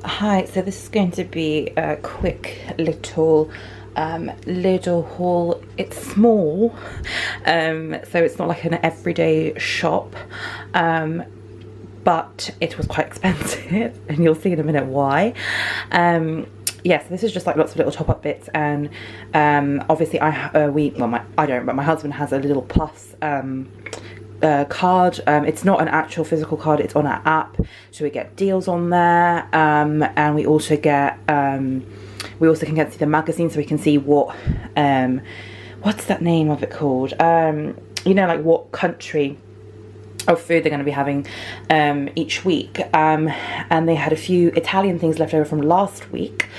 Hi, so this is going to be a quick little Lidl haul. It's small, so it's not like an everyday shop, but it was quite expensive and you'll see in a minute why. Yeah, so this is just like lots of little top-up bits, and obviously I don't, but my husband has a Lidl Plus card. It's not an actual physical card, it's on our app, so we get deals on there, and we also get we also can get to the magazine, so we can see what what's that name of it called, you know, like what country of food they're going to be having each week, and they had a few Italian things left over from last week,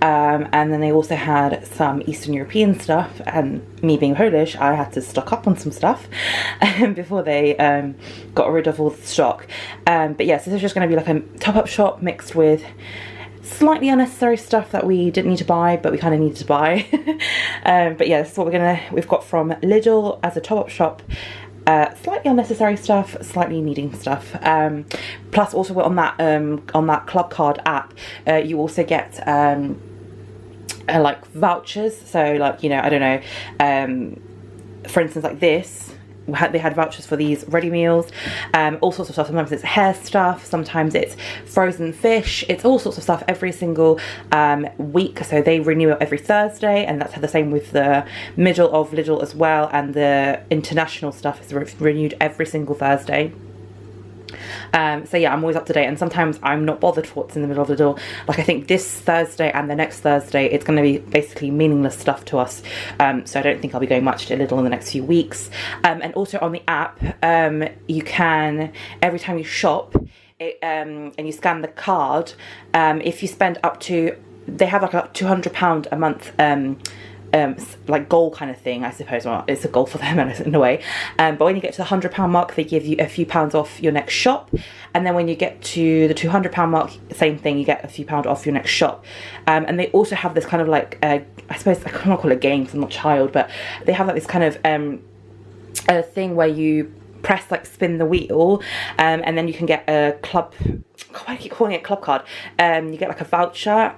and then they also had some Eastern European stuff, and me being Polish, I had to stock up on some stuff before they got rid of all the stock. But yes, this is just going to be like a top-up shop mixed with slightly unnecessary stuff that we didn't need to buy, but we kind of needed to buy. But yeah, this is what we've got from Lidl as a top-up shop. Slightly unnecessary stuff, slightly needing stuff. Plus, also on that Club Card app, you also get like vouchers. So, like, you know, I don't know. For instance, like this. They had vouchers for these ready meals, all sorts of stuff. Sometimes it's hair stuff, sometimes it's frozen fish, it's all sorts of stuff every single week. So they renew it every Thursday, and that's the same with the middle of Lidl as well, and the international stuff is renewed every single Thursday. So yeah, I'm always up to date, and sometimes I'm not bothered for what's in the middle of the door. Like, I think this Thursday and the next Thursday, it's going to be basically meaningless stuff to us, so I don't think I'll be going much to Lidl in the next few weeks. And also on the app, you can, every time you shop and you scan the card, if you spend up to, they have like a £200 a month like goal kind of thing, I suppose. Well, it's a goal for them in a way, but when you get to the £100 mark, they give you a few pounds off your next shop, and then when you get to the £200 mark, same thing, you get a few pounds off your next shop. And they also have this kind of like I suppose I can't call it a game because I'm not a child, but they have like this kind of a thing where you press, like, spin the wheel, and then you can get a club, why do I keep calling it club card? You get like a voucher,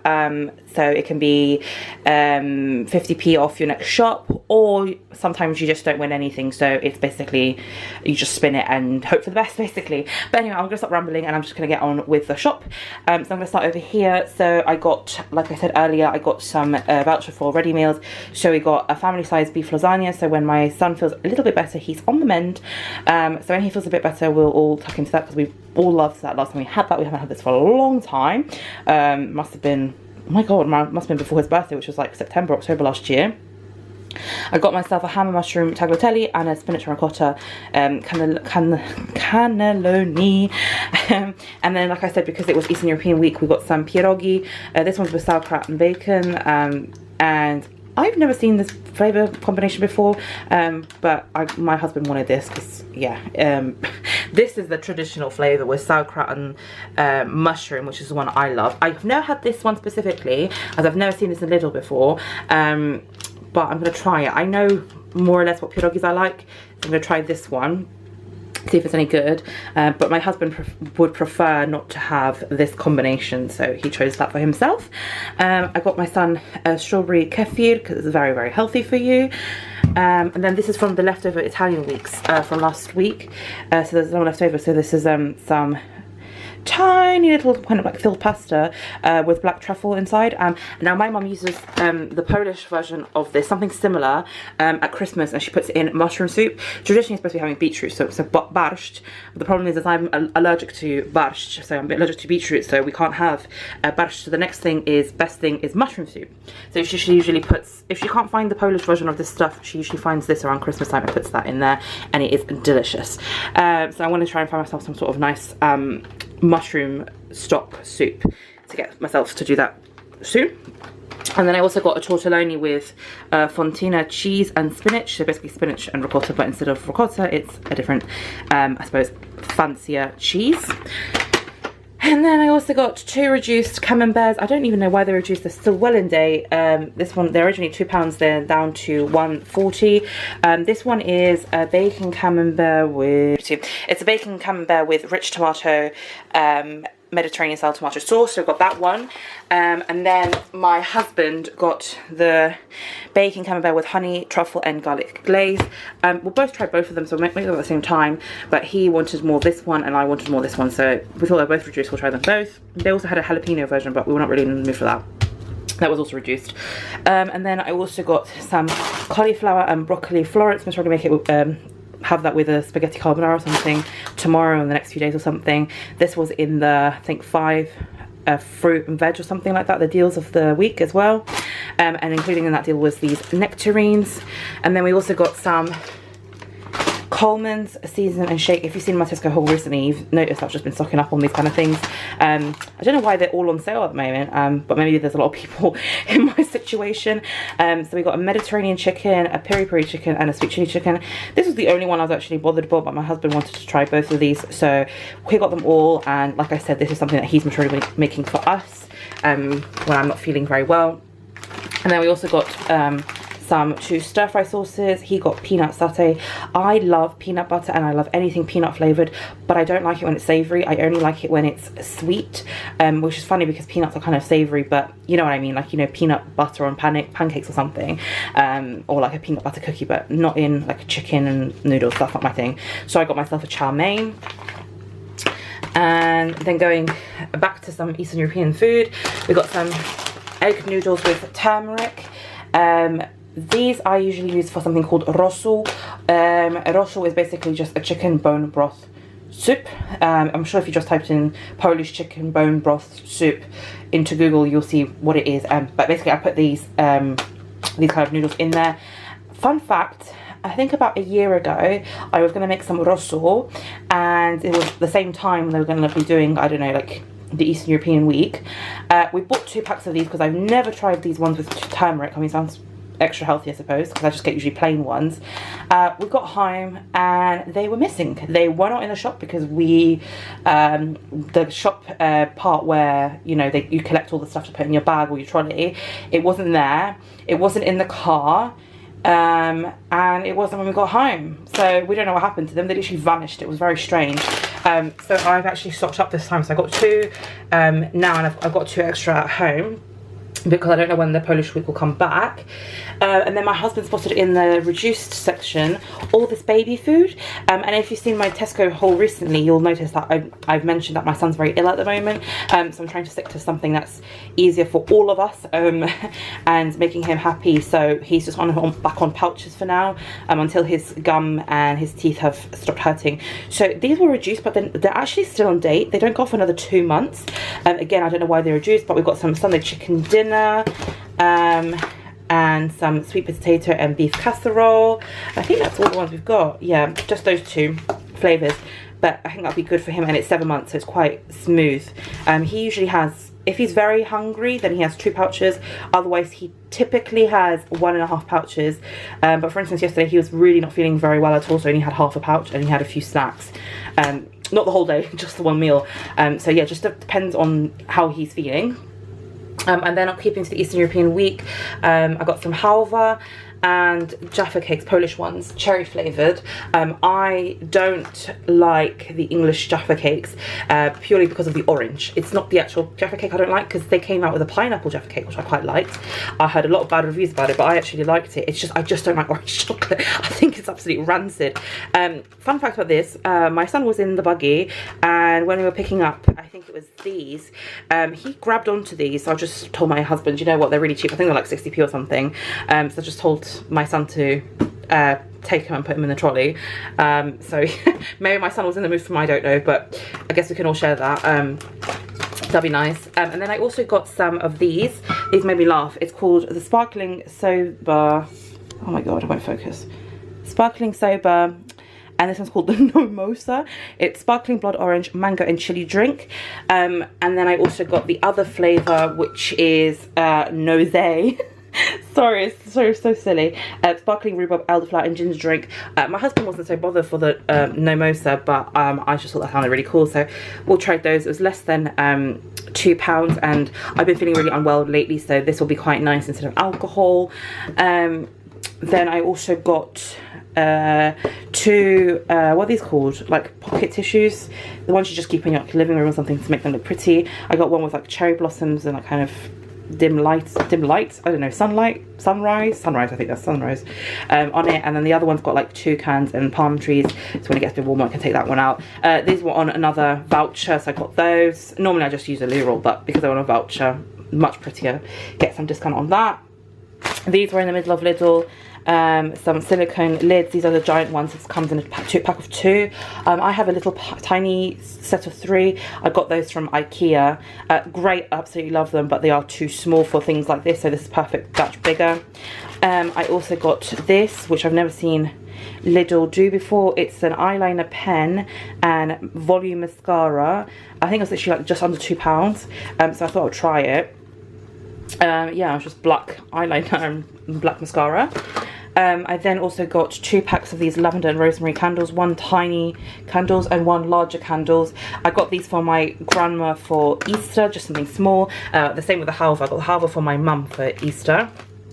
so it can be 50p off your next shop, or sometimes you just don't win anything, so it's basically you just spin it and hope for the best, basically. But anyway, I'm gonna stop rambling and I'm just gonna get on with the shop. So I'm gonna start over here. So I got, like I said earlier, I got some voucher for ready meals. So we got a family size beef lasagna, so when my son feels a little bit better, he's on the mend, so when he feels a bit better, we'll all tuck into that, because we all loved that last time we had that. We haven't had this for a long time. Must have been, oh my god, must have been before his birthday, which was like September, October last year. I got myself a ham and mushroom tagliatelle and a spinach ricotta cannelloni. And then, like I said, because it was Eastern European week, we got some pierogi. This one's with sauerkraut and bacon, and I've never seen this flavour combination before, but my husband wanted this because, yeah, this is the traditional flavour with sauerkraut and mushroom, which is the one I love. I've never had this one specifically, as I've never seen this in Lidl before, but I'm going to try it. I know more or less what pierogis I like, so I'm going to try this one, see if it's any good, but my husband would prefer not to have this combination, so he chose that for himself. I got my son a strawberry kefir because it's very, very healthy for you. And then this is from the leftover Italian weeks from last week, so there's no left over. So this is some tiny little kind of like filled pasta with black truffle inside. Now my mum uses the Polish version of this, something similar, at Christmas, and she puts it in mushroom soup. Traditionally, it's supposed to be having beetroot, so borscht. But the problem is I'm allergic to borscht, so I'm allergic to beetroot, so we can't have borscht. So the best thing is mushroom soup. So she usually puts, if she can't find the Polish version of this stuff, she usually finds this around Christmas time and puts that in there, and it is delicious. So I want to try and find myself some sort of nice mushroom stock soup to get myself to do that soon. And then I also got a tortelloni with fontina cheese and spinach, so basically spinach and ricotta, but instead of ricotta it's a different, I suppose, fancier cheese. And then I also got 2 reduced camemberts. I don't even know why they're reduced, they're still well in date. This one, they're originally £2, they're down to £1.40. This one is a bacon camembert with, it's a bacon camembert with rich tomato, Mediterranean style tomato sauce, so I got that one. And then my husband got the bacon camembert with honey, truffle and garlic glaze. We'll both try both of them, so we'll make them at the same time, but he wanted more this one and I wanted more this one, so we thought they're both reduced, we'll try them both. They also had a jalapeno version, but we were not really in the mood for that. That was also reduced. And then I also got some cauliflower and broccoli Florence. I'm trying to make it have that with a spaghetti carbonara or something tomorrow in the next few days or something. This was in the, I think, 5 fruit and veg or something like that, the deals of the week as well. And including in that deal was these nectarines. And then we also got some Coleman's season and shake. If you've seen my Tesco haul recently, you've noticed I've just been stocking up on these kind of things. I don't know why they're all on sale at the moment, but maybe there's a lot of people in my situation. So we got a Mediterranean chicken, a peri peri chicken and a sweet chili chicken. This was the only one I was actually bothered about, but my husband wanted to try both of these, so we got them all. And like I said, this is something that he's maturely making for us when I'm not feeling very well. And then we also got some 2 stir-fry sauces. He got peanut satay. I love peanut butter and I love anything peanut flavored, but I don't like it when it's savory. I only like it when it's sweet, which is funny because peanuts are kind of savory, but you know what I mean, like, you know, peanut butter on pancakes or something, or like a peanut butter cookie, but not in like a chicken and noodles. That's not my thing. So I got myself a chow mein. And then going back to some Eastern European food, we got some egg noodles with turmeric. These I usually use for something called rosół. Rosół is basically just a chicken bone broth soup. I'm sure if you just typed in Polish chicken bone broth soup into Google, you'll see what it is. But basically I put these kind of noodles in there. Fun fact, I think about a year ago I was going to make some rosół, and it was the same time they were going to be doing, I don't know, like the Eastern European week. We bought 2 packs of these because I've never tried these ones with turmeric. I mean, it sounds extra healthy, I suppose, because I just get usually plain ones. We got home and they were missing. They were not in the shop because we, the shop part where, you know, you collect all the stuff to put in your bag or your trolley, it wasn't there. It wasn't in the car. And it wasn't when we got home, so we don't know what happened to them. They literally vanished. It was very strange. So I've actually stocked up this time, so I got 2 now, and I've got 2 extra at home because I don't know when the Polish week will come back. And then my husband spotted in the reduced section all this baby food, and if you've seen my Tesco haul recently, you'll notice that I've mentioned that my son's very ill at the moment, so I'm trying to stick to something that's easier for all of us, and making him happy. So he's just back on pouches for now, until his gum and his teeth have stopped hurting. So these were reduced, but then they're actually still on date. They don't go for another 2 months. Again, I don't know why they're reduced, but we've got some Sunday chicken dinner, and some sweet potato and beef casserole. I think that's all the ones we've got. Yeah, just those 2 flavours, but I think that'll be good for him, and it's 7 months, so it's quite smooth. He usually has, if he's very hungry, then he has 2 pouches. Otherwise, he typically has 1.5 pouches. But for instance, yesterday he was really not feeling very well at all, so he only had half a pouch, and he had a few snacks. Not the whole day, just the 1 meal. So yeah, just depends on how he's feeling. And then I'm keeping to the Eastern European week. I got some halva and Jaffa cakes, Polish ones, cherry flavoured. I don't like the English Jaffa cakes purely because of the orange. It's not the actual Jaffa cake I don't like, because they came out with a pineapple Jaffa cake, which I quite liked. I heard a lot of bad reviews about it, but I actually liked it. It's just, I just don't like orange chocolate. I think it's absolutely rancid. Fun fact about this, my son was in the buggy, and when we were picking up, I think it was these, he grabbed onto these, so I just told my husband, you know what, they're really cheap. I think they're like 60p or something. So I just told my son to take him and put him in the trolley. So maybe my son was in the mood for them, I don't know, but I guess we can all share that. That'd be nice. And then I also got some of these. These made me laugh. It's called the Sparkling Sober. Oh my god, I won't focus. Sparkling Sober. And this one's called the Mimosa. It's sparkling blood orange, mango and chili drink. And then I also got the other flavour, which is Nose. Sorry, it's so silly. Sparkling rhubarb, elderflower and ginger drink. My husband wasn't so bothered for the Mimosa, but I just thought that sounded really cool, so we'll try those. It was less than £2, and I've been feeling really unwell lately, so this will be quite nice instead of alcohol. Then I also got two, what are these called? Like pocket tissues. The ones you just keep in your living room or something to make them look pretty. I got one with like cherry blossoms and like kind of dim lights, I don't know, sunrise, I think that's sunrise, on it. And then the other one's got like toucans and palm trees, so when it gets a bit warmer I can take that one out. These were on another voucher, so I got those. Normally I just use a loo roll, but because they're on a voucher, much prettier, get some discount on that. These were in the middle of Lidl. Some silicone lids. These are the giant ones. This comes in a pack of 2. I have a little tiny set of 3. I got those from IKEA. Great, absolutely love them, but they are too small for things like this, so this is perfect, much bigger. I also got this, which I've never seen Lidl do before. It's an eyeliner pen and volume mascara. I think it's literally like just under £2, so I thought I'd try it. Yeah, it's just black eyeliner and black mascara. I then also got 2 packs of these lavender and rosemary candles, 1 tiny candles and 1 larger candles. I got these for my grandma for Easter, just something small. The same with the halva. I got the halva for my mum for Easter.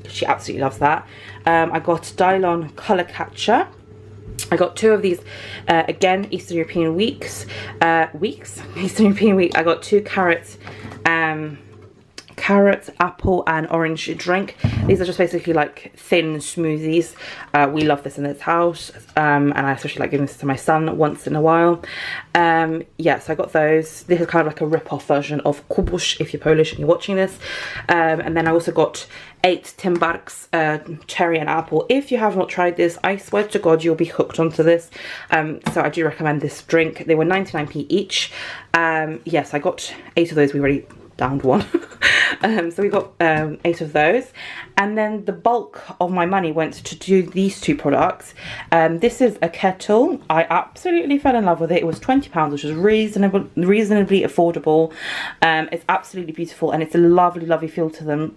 She absolutely loves that. I got Dylon colour catcher. I got 2 of these, again, Eastern European weeks. Eastern European week. I got 2 carrots, apple and orange drink. These are just basically like thin smoothies. We love this in this house, and I especially like giving this to my son once in a while. Yeah, so I got those. This is kind of like a rip-off version of kubush if you're Polish and you're watching this. And then I also got 8 Timbarks, cherry and apple. If you have not tried this, I swear to God you'll be hooked onto this. So I do recommend this drink. They were 99p each. Yes, I got 8 of those. We already downed 1. So we got 8 of those, and then the bulk of my money went to do these 2 products. This is a kettle. I absolutely fell in love with it. It was £20, which is reasonably affordable. It's absolutely beautiful, and it's a lovely feel to them.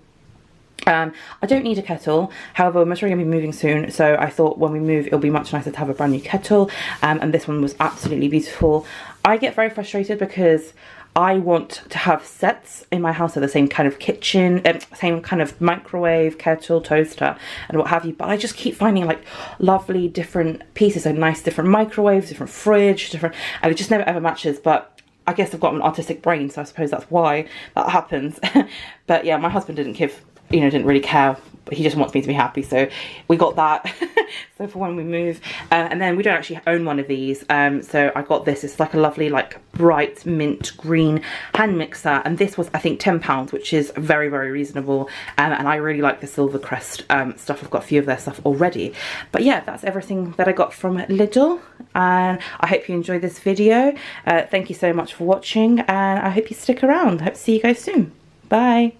I don't need a kettle, however we're most going to be moving soon, so I thought when we move it'll be much nicer to have a brand new kettle, and this one was absolutely beautiful. I get very frustrated because I want to have sets in my house of the same kind of kitchen, same kind of microwave, kettle, toaster and what have you, but I just keep finding like lovely different pieces, so nice different microwaves, different fridge, and it just never ever matches. But I guess I've got an artistic brain, so I suppose that's why that happens. But yeah, my husband didn't really care, but he just wants me to be happy, so we got that. So for when we move, and then we don't actually own one of these, so I got this. It's like a lovely like bright mint green hand mixer, and this was I think £10, which is very reasonable, and I really like the Silvercrest stuff. I've got a few of their stuff already. But yeah, that's everything that I got from Lidl, and I hope you enjoyed this video. Thank you so much for watching, and I hope you stick around. I hope to see you guys soon. Bye.